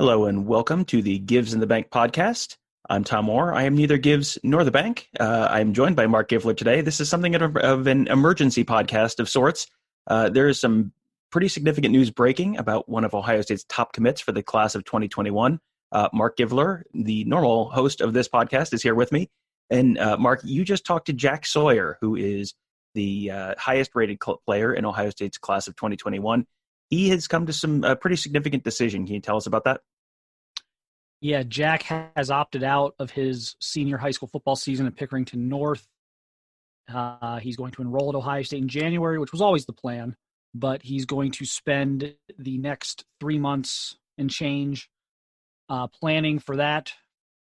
Hello and welcome to the Gives in the Bank podcast. I'm Tom Moore. I am neither Gives nor the bank. I'm joined by Marc Givler today. This is something of an emergency podcast of sorts. There is some pretty significant news breaking about one of Ohio State's top commits for the class of 2021. Marc Givler, the normal host of this podcast, is here with me. And Marc, you just talked to Jack Sawyer, who is the highest rated player in Ohio State's class of 2021. He has come to some pretty significant decision. Can you tell us about that? Yeah, Jack has opted out of his senior high school football season at Pickerington North. He's going to enroll at Ohio State in January, which was always the plan, but he's going to spend the next 3 months and change planning for that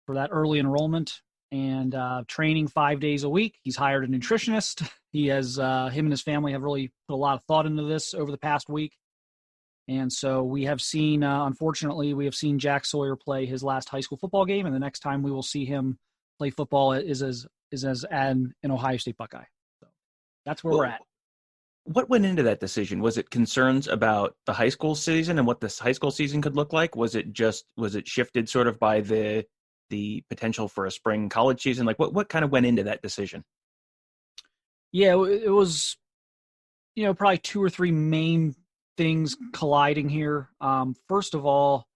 early enrollment and training 5 days a week. He's hired a nutritionist. He has him and his family have really put a lot of thought into this over the past week. And so we have seen, unfortunately, Jack Sawyer play his last high school football game, and the next time we will see him play football is as an Ohio State Buckeye. So that's where we're at. What went into that decision? Was it concerns about the high school season and what this high school season could look like? Was it shifted sort of by the potential for a spring college season? Like what kind of went into that decision? Yeah, it was, probably two or three main things colliding here. First of all,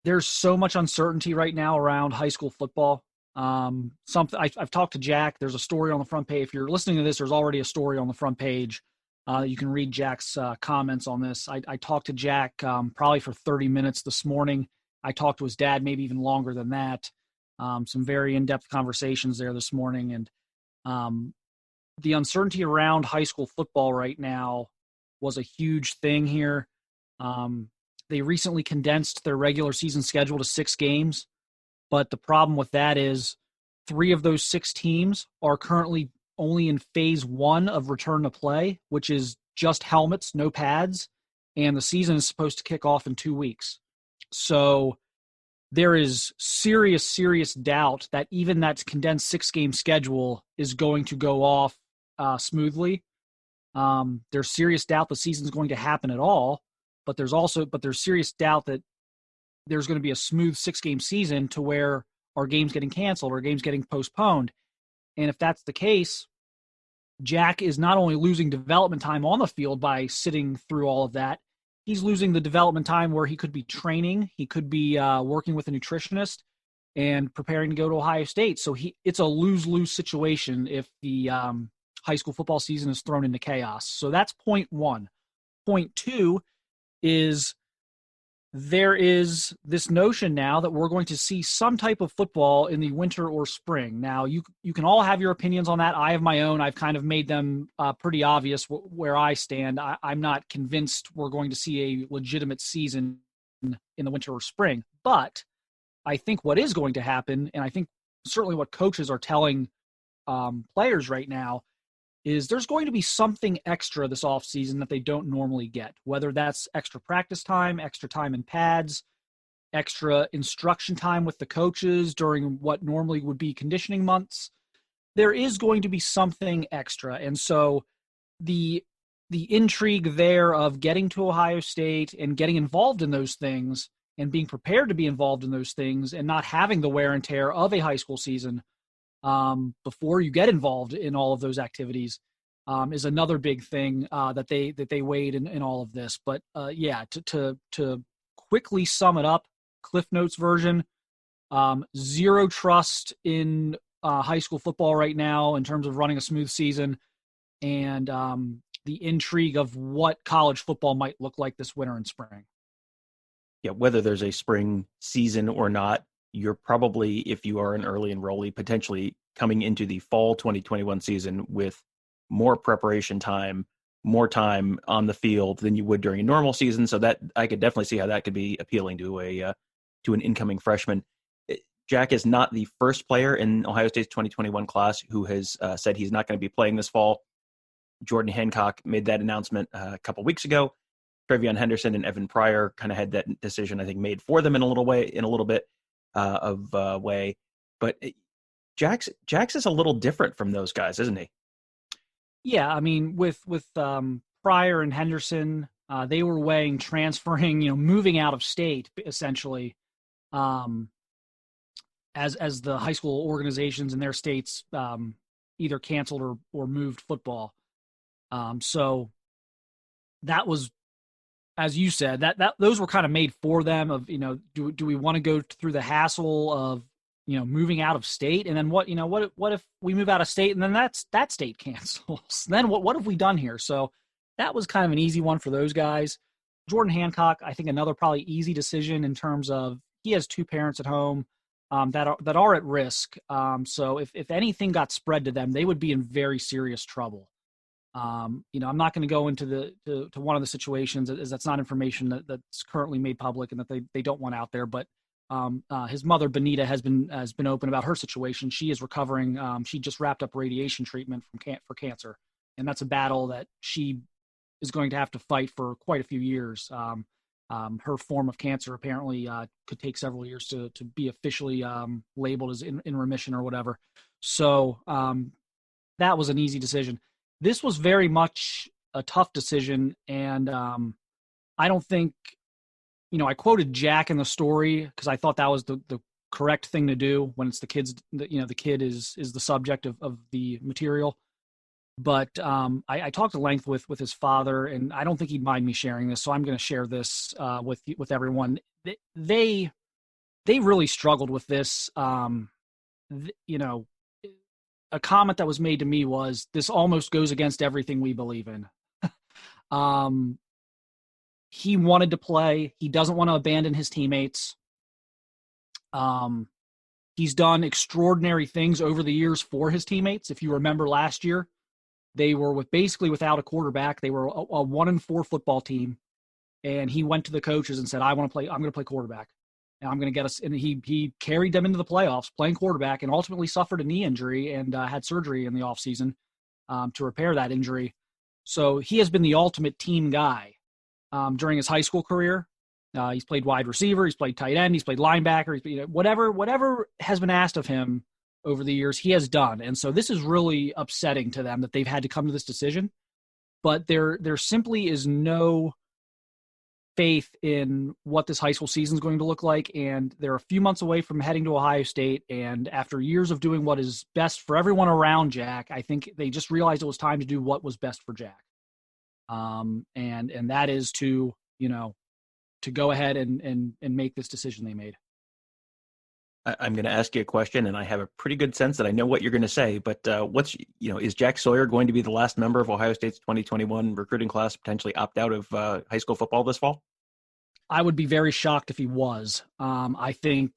there's so much uncertainty right now around high school football. I've talked to Jack. There's a story on the front page. If you're listening to this, there's already a story on the front page. You can read Jack's comments on this. I talked to Jack probably for 30 minutes this morning. I talked to his dad maybe even longer than that. Some very in-depth conversations there this morning. And the uncertainty around high school football right now was a huge thing here. They recently condensed their regular season schedule to 6 games, but the problem with that is 3 of those 6 teams are currently only in phase 1 of return to play, which is just helmets, no pads, and the season is supposed to kick off in 2 weeks. So there is serious doubt that even that condensed 6-game schedule is going to go off smoothly. There's serious doubt the season's going to happen at all, but there's serious doubt that there's going to be a smooth 6-game season to where our game's getting canceled or game's getting postponed. And if that's the case, Jack is not only losing development time on the field by sitting through all of that, he's losing the development time where he could be training, he could be working with a nutritionist and preparing to go to Ohio State. So it's a lose-lose situation if the high school football season is thrown into chaos. So that's point 1. Point 2 is there is this notion now that we're going to see some type of football in the winter or spring. Now, you can all have your opinions on that. I have my own. I've kind of made them pretty obvious where I stand. I'm not convinced we're going to see a legitimate season in the winter or spring. But I think what is going to happen, and I think certainly what coaches are telling players right now, is there's going to be something extra this offseason that they don't normally get, whether that's extra practice time, extra time in pads, extra instruction time with the coaches during what normally would be conditioning months. There is going to be something extra. And so the intrigue there of getting to Ohio State and getting involved in those things and being prepared to be involved in those things and not having the wear and tear of a high school season before you get involved in all of those activities is another big thing that they weighed in all of this. But to quickly sum it up, Cliff Notes version, zero trust in high school football right now in terms of running a smooth season, and the intrigue of what college football might look like this winter and spring. Yeah, whether there's a spring season or not, you're probably, if you are an early enrollee, potentially coming into the fall 2021 season with more preparation time, more time on the field than you would during a normal season. So that I could definitely see how that could be appealing to an incoming freshman. Jack is not the first player in Ohio State's 2021 class who has said he's not going to be playing this fall. Jordan Hancock made that announcement a couple weeks ago. Trevion Henderson and Evan Pryor kind of had that decision, I think, made for them in a little bit. Way, but Jax is a little different from those guys, isn't he? Yeah, I mean, with Pryor and Henderson, they were weighing transferring, moving out of state essentially um, as the high school organizations in their states either canceled or moved football. So that was, as you said, that those were kind of made for them. Of do we want to go through the hassle of moving out of state, and then what if we move out of state and then that state cancels? Then what have we done here? So that was kind of an easy one for those guys. Jordan Hancock, I think another probably easy decision in terms of he has two parents at home that are at risk. So if anything got spread to them, they would be in very serious trouble. I'm not going to go into to one of the situations, as that's not information that's currently made public and that they don't want out there. But his mother Benita has been open about her situation. She is recovering. She just wrapped up radiation treatment for cancer, and that's a battle that she is going to have to fight for quite a few years. Her form of cancer apparently could take several years to be officially labeled as in remission or whatever. So that was an easy decision. This was very much a tough decision, and I don't think, I quoted Jack in the story because I thought that was the correct thing to do when it's the kids. The kid is the subject of the material. But I talked at length with his father, and I don't think he'd mind me sharing this, so I'm going to share this with everyone. They really struggled with this. A comment that was made to me was, this almost goes against everything we believe in. He wanted to play. He doesn't want to abandon his teammates. He's done extraordinary things over the years for his teammates. If you remember last year, they were basically without a quarterback. They were a 1-4 football team, and he went to the coaches and said, "I want to play. I'm going to play quarterback, and I'm going to get us." And he carried them into the playoffs playing quarterback, and ultimately suffered a knee injury and had surgery in the offseason to repair that injury. So he has been the ultimate team guy during his high school career. He's played wide receiver, he's played tight end, he's played linebacker, whatever has been asked of him over the years, he has done. And so this is really upsetting to them that they've had to come to this decision. But there simply is no faith in what this high school season is going to look like. And they're a few months away from heading to Ohio State. And after years of doing what is best for everyone around Jack, I think they just realized it was time to do what was best for Jack. And that is to go ahead and make this decision they made. I'm going to ask you a question, and I have a pretty good sense that I know what you're going to say, but is Jack Sawyer going to be the last member of Ohio State's 2021 recruiting class to potentially opt out of high school football this fall? I would be very shocked if he was. I think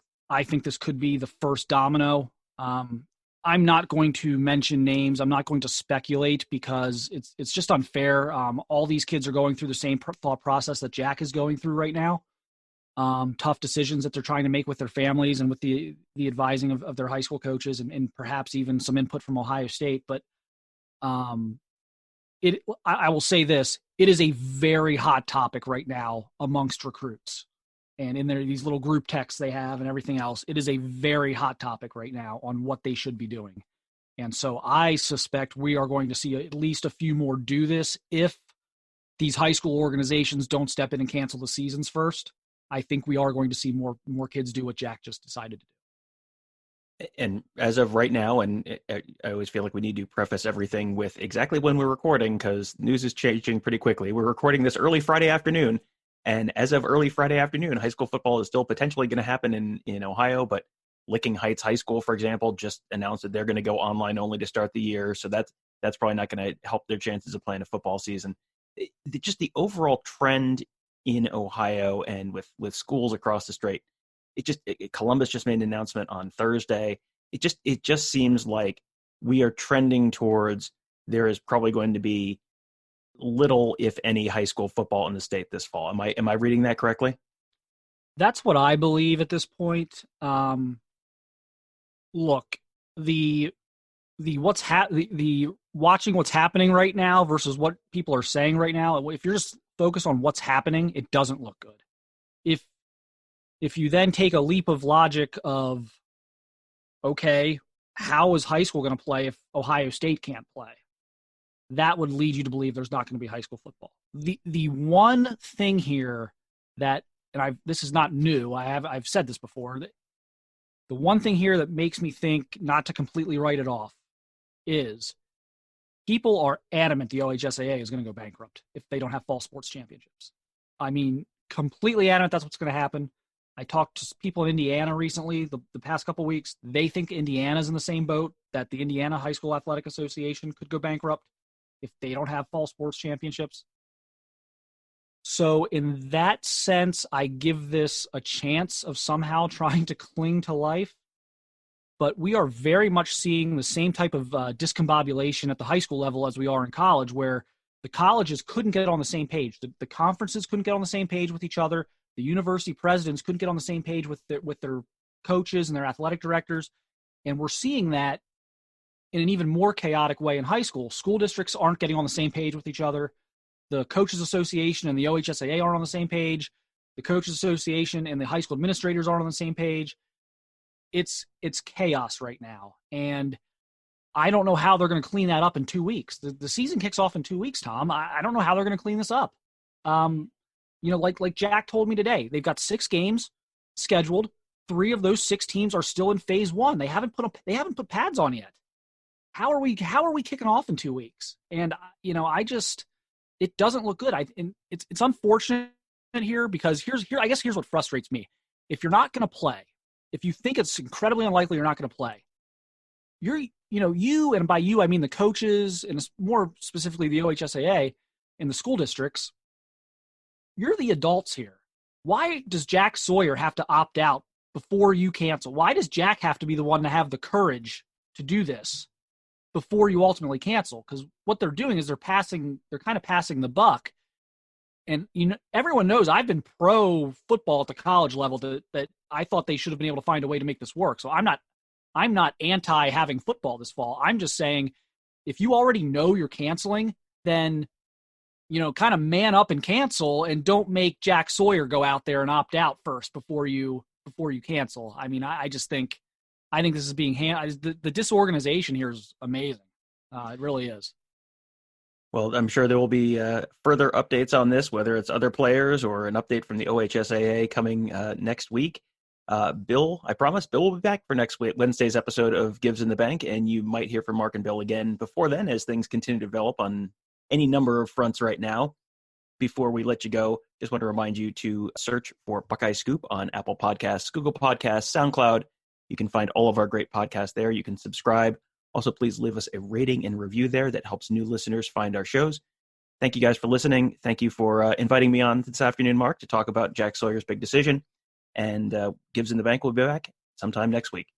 this could be the first domino. I'm not going to mention names. I'm not going to speculate because it's just unfair. All these kids are going through the same thought process that Jack is going through right now. Tough decisions that they're trying to make with their families and with the advising of their high school coaches and perhaps even some input from Ohio State. But I will say this, it is a very hot topic right now amongst recruits. And in these little group texts they have and everything else, it is a very hot topic right now on what they should be doing. And so I suspect we are going to see at least a few more do this if these high school organizations don't step in and cancel the seasons first. I think we are going to see more kids do what Jack just decided to do. And as of right now, and I always feel like we need to preface everything with exactly when we're recording because news is changing pretty quickly. We're recording this early Friday afternoon, and as of early Friday afternoon, high school football is still potentially going to happen in Ohio, but Licking Heights High School, for example, just announced that they're going to go online only to start the year, so that's probably not going to help their chances of playing a football season. Just the overall trend in Ohio and with schools across the state. Columbus just made an announcement on Thursday. It just seems like we are trending towards there is probably going to be little, if any, high school football in the state this fall. Am I reading that correctly? That's what I believe at this point. Look, the watching what's happening right now versus what people are saying right now. If you're just focused on what's happening, it doesn't look good. If you then take a leap of logic of, okay, how is high school going to play if Ohio State can't play? That would lead you to believe there's not going to be high school football. The one thing here that and this is not new. I've said this before. The one thing here that makes me think not to completely write it off is people are adamant the OHSAA is going to go bankrupt if they don't have fall sports championships. I mean, completely adamant that's what's going to happen. I talked to people in Indiana recently, the past couple of weeks. They think Indiana's in the same boat, that the Indiana High School Athletic Association could go bankrupt if they don't have fall sports championships. So in that sense, I give this a chance of somehow trying to cling to life. But we are very much seeing the same type of discombobulation at the high school level as we are in college, where the colleges couldn't get on the same page. The conferences couldn't get on the same page with each other. The university presidents couldn't get on the same page with their coaches and their athletic directors. And we're seeing that in an even more chaotic way in high school. School districts aren't getting on the same page with each other. The Coaches Association and the OHSAA aren't on the same page. The Coaches Association and the high school administrators aren't on the same page. It's chaos right now. And I don't know how they're going to clean that up in 2 weeks. The season kicks off in 2 weeks, Tom. I don't know how they're going to clean this up. Like Jack told me today, they've got 6 games scheduled. 3 of those 6 teams are still in phase 1. They haven't put pads on yet. How are we kicking off in 2 weeks? And it doesn't look good. It's unfortunate here because I guess here's what frustrates me. If you're not going to play, if you think it's incredibly unlikely you're not going to play, you, and by you I mean the coaches and more specifically the OHSAA and the school districts, you're the adults here. Why does Jack Sawyer have to opt out before you cancel? Why does Jack have to be the one to have the courage to do this before you ultimately cancel? Because what they're doing is they're kind of passing the buck. And everyone knows I've been pro football at the college level that I thought they should have been able to find a way to make this work. So I'm not anti having football this fall. I'm just saying if you already know you're canceling, then kind of man up and cancel, and don't make Jack Sawyer go out there and opt out first before you cancel. I mean, I just think this is being the disorganization here is amazing. It really is. Well, I'm sure there will be further updates on this, whether it's other players or an update from the OHSAA coming next week. Bill, I promise, Bill will be back for next Wednesday's episode of Gives in the Bank, and you might hear from Marc and Bill again before then as things continue to develop on any number of fronts right now. Before we let you go, just want to remind you to search for Buckeye Scoop on Apple Podcasts, Google Podcasts, SoundCloud. You can find all of our great podcasts there. You can subscribe. Also, please leave us a rating and review there. That helps new listeners find our shows. Thank you guys for listening. Thank you for inviting me on this afternoon, Marc, to talk about Jack Sawyer's big decision. And Gives in the Bank will be back sometime next week.